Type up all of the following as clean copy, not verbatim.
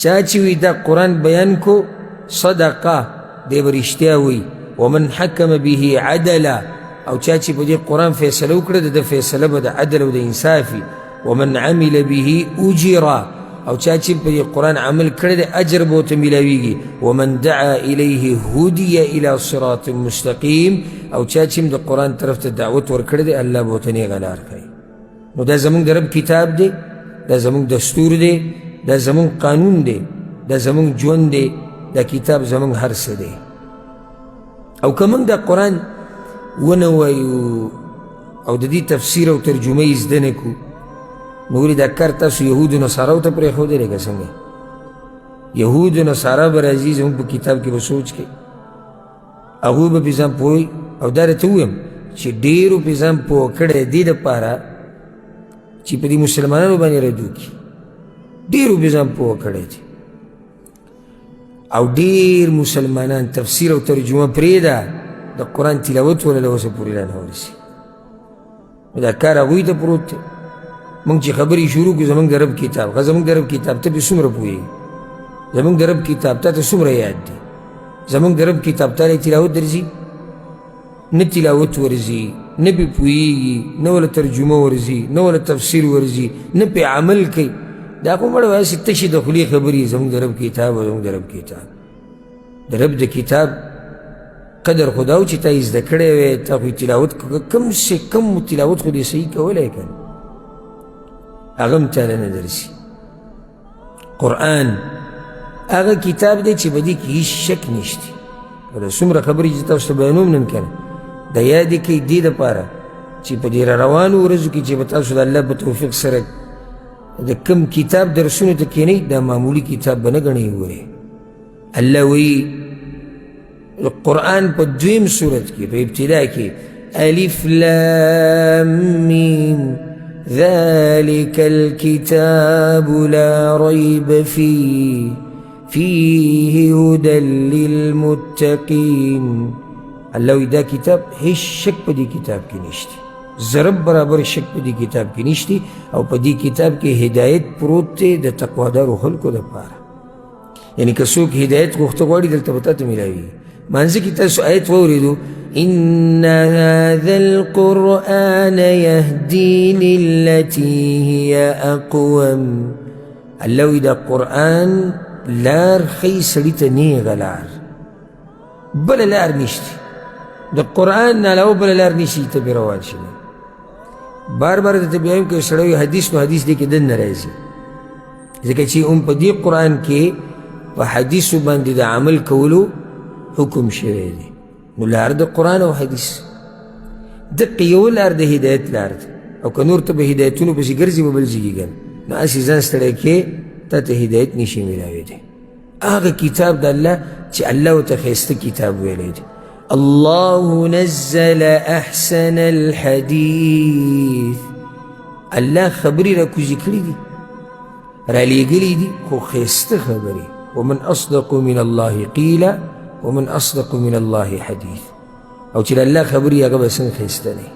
چا چې وی دا قرآن بیان کو صدقه دی به رښتیا وی ومن حکم به عدلا او چا چې په دې قرآن فیصله وکړه د فیصله به د عدل او د انصافي ومن عمل به اجرا او چا چې په دې قرآن عمل کړی د اجر به ورته میلاویږي ومن دعا الیه هدی الی صراط مستقیم او چا چې د قرآن طرف ته دعوت ورکړی دی الله به ورته نیغه لار کوي نو دا زمونږ د رب کتاب دی دا زمونږ دستور دی دا زمونږ قانون دی دا زمونږ ژوند دی دا کتاب زمونږ هر څه دی او که موږ دا قرآن ونه وایو او د دې تفسیر او ترجمه یې زده نه کړو نو ولې دا کار تاسو یهودو نصاراو ته پرېښودلی که څنګه یهودو نصارا به راځي زموږ په کتاب کې به سوچ کوي هغوی به پې ځان پوهوي او دا درته ووایم چې ډېرو پې ځان پوه کړی دې دپاره چې په دې مسلمانانو باندې رد وکړي ډېرو پې ځان پوه کړی دی او ډېر مسلمانان تفسیر او ترجمه پرېږده د قرآن تلاوت ولا له اوسه پورې رانه ورسي دا کار هغوی ته پروت دی مونږ چې خبرې شروع کړو زمونږ د رب کتاب ښه زمونږ د رب کتاب ته پې څومره پوهېږي زمونږ د رب کتاب ته څومره یاد دی زمونږ د رب کتاب ته تلاوت درځي نه تلاوت ورځي نه پې پوهېږي نه ولا ترجمه ورځي نه ولا تفسیر ورځي نه پې عمل کوي دا خو مړه وایسې تشې د خولې خبرې زمونږ د رب کتاب او زمونږ د رب کتاب د رب د کتاب قدر خو دا و چې تا یې زده کړی وی تا خو تلاوت کم تلاوت خو دې صحیح کولی که هغه هم تاله نه درسي قرآن هغه کتاب دی چې په دې کې هېڅ شک نشته دا څومره خبرې چې تاسو ته بیانوم نن که نه دا یادې کوئ دې دپاره چې په دې راروانو ورځو کې چې به تاسو د الله په توفیق سره د کم کتاب درسونو ته کښېنئ دا معمولي کتاب به نه ګڼئ ګورئ الله وایي قرآن په دویم صورت کې په ابتدا کې الف لام میم ذلك الكتاب لا ريب فيه هدى للمتقين الله وی دا کتاب هیڅ شک په دې کتاب کې نشته ضرب برابر شک په دې کتاب کې نشته او په دې کتاب کې هدایت پروت دی د تقوادارو خلکو دپاره یعنی که څوک هدایت غوښته غواړي دلته به تاته میلاویږي مانځه کې تاسو آیت واورېدو إن هذا القرآن يهدي للتي هي أقوم الله وی دا قرآن لار ښیي سړي ته نیغه لار بله لار نشته د قرآن نه علاوه بله لار نشي ته پرې روان شي بار بار درته بیا وایم که سړی وي حدیث نو حدیث دې کې دننه راځي ځکه چې هم په دې قرآن کې په حدیثو باندې د عمل کولو حکم شوی دی نو لار د قرآن او حدیث دقې یو لار د هدایت لار ده او که نور ته به هدایتونو پسې ګرځي به بل ځای ګڼي نو هسې ځان ستړی کې تا ته هدایت نشي میلاویدی هغه کتاب د الله چې الله ورته ښایسته کتاب ویلی دی الله نزل احسن الحديث الله خبرې راکوزي کړي دي رالیږلي دي خو ښایسته خبرې ومن اصدق من الله قیلا ومن اصدق من الله حديث او چې الله خبرې هغه به څنګه ښایسته نه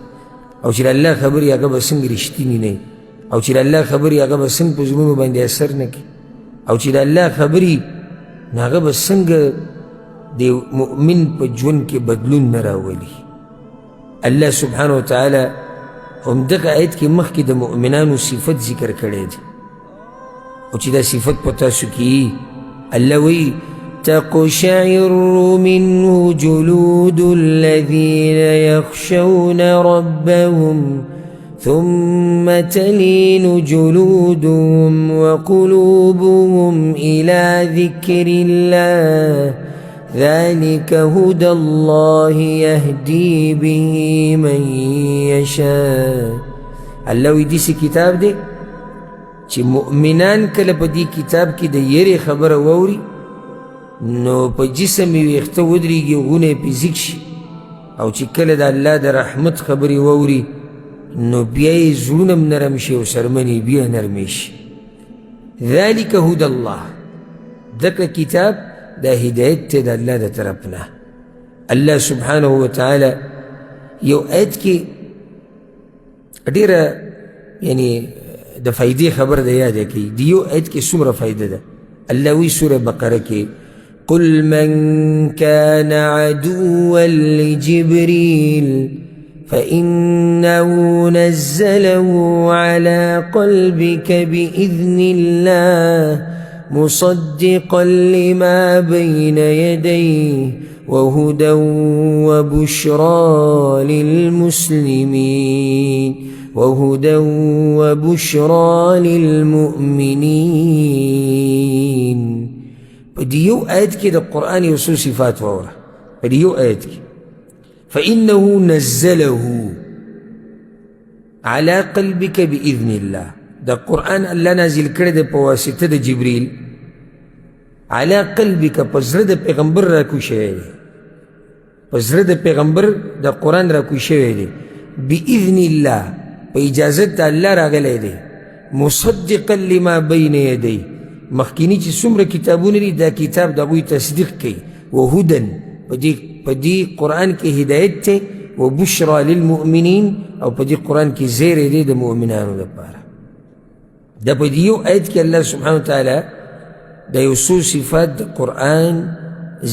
او چې الله خبرې هغه به څنګه رښتینې نه او چې الله خبرې هغه به څنګه په زړونو باندې اثر نه کوي او چې الله خبرې هغه به څنګه د مؤمن په ژوند کې بدلون نه راولي الله سبحانه وتعالی همدغه آیت کې مخکې د مؤمنانو صفت ذکر کړی دی او چې دا صفت په تاسو کې الله وایي تقشعر منه جلود الذين يخشون ربهم ثم تلين جلودهم وقلوبهم إلى ذكر الله ذلك هدى الله يهدي به من يشاء الله وی دیسی کتاب دی چې مؤمنان کله په دې کتاب کې د یری خبره ووري نو په جسم یې ویښته ودرېږي غونه یې پې ځیږ شي او چې کله د الله د رحمت خبرې ووري نو بیا یې زړونه هم نرم شي او سرمنې بیا نرمې شي ذلک هدى الله دغه کتاب دا هدایت دی د الله د طرف نه الله سبحانه وتعالی یو آیت کې ډېره یعنی د فایدې خبر د یاد کوي د یو آیت کې څومره فایده ده اللہ وی سورہ بقرہ کے قل من كان عدوا لجبريل فإنه نزله على قلبك بإذن الله مصدقا لما بين يديه وهدى وبشرى للمسلمين وهدى وبشرى للمؤمنين. بديو آيات كده القرآن يوصل صفات وورا بديو آيات كده فإنه نزله على قلبك بإذن الله. ده القرآن الله نازل كده بواسطة ده جبريل على قلبك پزر ده پیغمبر راکو شوه ده پزر ده پیغمبر ده قرآن راکو شوه ده بإذن الله پا اجازت الله راگله ده مصدقا لما بین یدی مخکینی چی سمر کتابون ری دا کتاب دا غوی تصدیق کی وهدن پا دی قرآن کی ہدایت تے وبشرى للمؤمنین او پا دی قرآن کی زیر دے دا مؤمنانو دا پارا. دا پا دیو آیت کی اللہ سبحانہ وتعالی دا یوسو صفات دا قرآن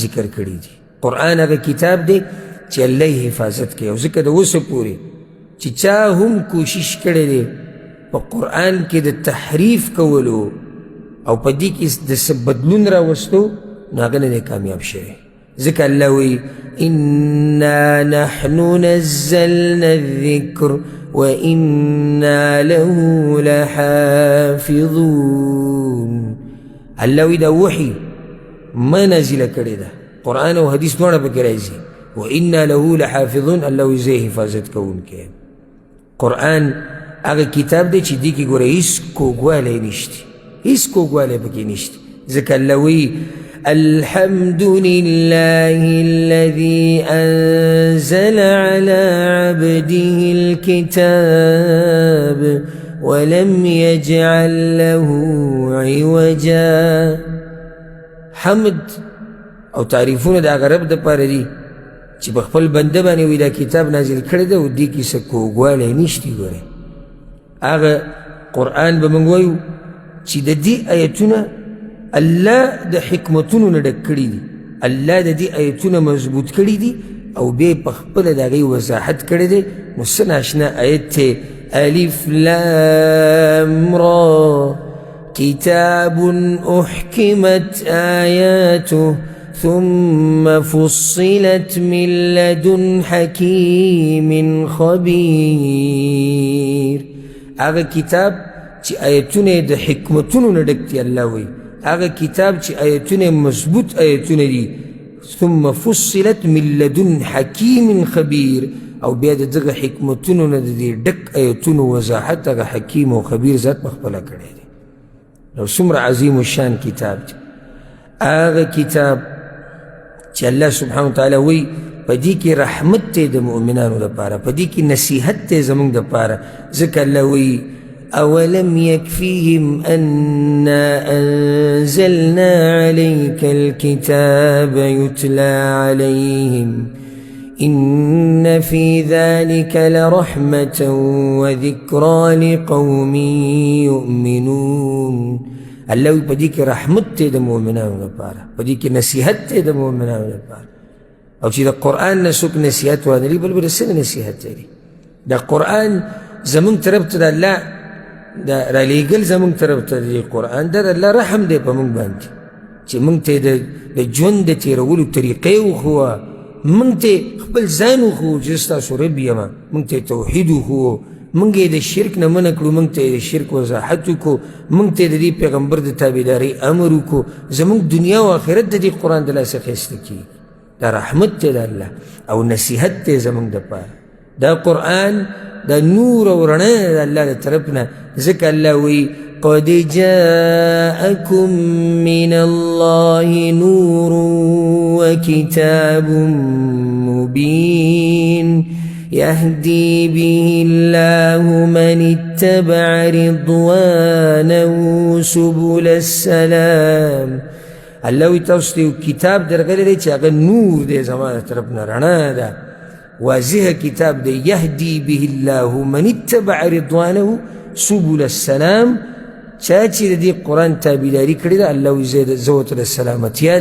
ذکر کری دی. قرآن اگا کتاب دے چی اللہ حفاظت کے او ذکر دا وسا پوری چی چاہم کوشش کرے دے پا قرآن کے دا تحریف کولو او پا دی کی دا سبدلون را وستو ناغن دے کامیاب شوئے. ذکر اللہ وی اِنَّا نَحْنُ نَزَّلْنَا الذِّكْرِ وَإِنَّا لَهُ لَحَافِظُونَ. اللہ وی دا وحی ما نازل کرے دا قرآن و حدیث دوڑا پکر ایزی وَإِنَّا لَهُ لَحَافِظُونَ. اللہ وی زی حفاظت کون کے قرآن اگر کتاب دے چی دی کی گورے اس کو گوالے نشتی اس کو گوالے پکی نشتی. ذکر اللہ وی الحمد لله الذي أنزل على عبده الكتاب ولم يجعل له عوجا. حمد او تعریفون دا غرب دا پار دی چی بخپل بنده بانی وی دا کتاب نازل کرده و دی کی سکو گواله نشتی گوره. آغا قرآن بمنگویو چی دا دی آیتونا اللہ دا حکمتونو ندک کری دی اللہ دا دی آیتونا مضبوط کری دی او بے پخپل دا غی وضاحت کری دی. مسن آشنا آیت تے الف لام را کتاب احکمت آیاته ثم فصلت من لدن حکیم خبیر. آغا کتاب چی آیتون دا حکمتون ندکتی اللہ وی آغا کتاب چی آیتون مضبوط آیتون دی ثم فصلت من لدن حکیم خبیر او بیاد دغا حکمتون ندی دک آیتون وضاحت آغا حکیم و خبیر ذات مخبلا کرے دی. لو سمر عظیم الشان کتاب دی آغا کتاب چی اللہ سبحانہ وتعالی وی پا دی کی رحمت تے دا مؤمنانو دا پارا پا دی کی نصیحت تے زمان دا پارا. ذکر اللہ وی أولم يكفيهم أنا أنزلنا عليك الكتاب يتلى عليهم إن في ذلك لرحمة وذكرى لقوم يؤمنون. اللہ وی پدی رحمت تے دا مومنان دا پارا پدی نصیحت تے دا مومنان دا پارا. او چی دا قرآن نسوک نصیحت وانری بل برسن نصیحت تیری دا قرآن زمان طرف تا دا اللہ دا را لیگل زمان طرف تا دا قرآن دا اللہ رحم دے پا منگ باندی چی منگ تے دا جون دا تیرولو طریقیو خوا منگ تے خبل زانو خو جستا سو ربی اما منگ تے توحیدو خو منگ دا شرک نمنکلو منگ تے دا شرک وضاحتو کو منگ تے دا دی پیغمبر دا تابداری امرو کو زمان دنیا و آخرت دا دی قرآن دا لاسا خیست کی دا رحمت تے دا اللہ او نصیحت تے زمان دا پار دا قرآن دا نور و رنا دا اللہ دا طرفنا. ذکر اللہ وی قد جاءکم من اللہ نور و کتاب مبین یهدی به اللہ من اتبع رضوانه سبل السلام. اللہ وی توستی کتاب در غیر دے چاگا نور دے زمان طرفنا رنا دا واضح کتاب دے یهدی به اللہ من اتبع رضوانه سبل السلام چا چې د دې قرآن تابعداري کړې ده الله وایي زه ورته د سلامتیا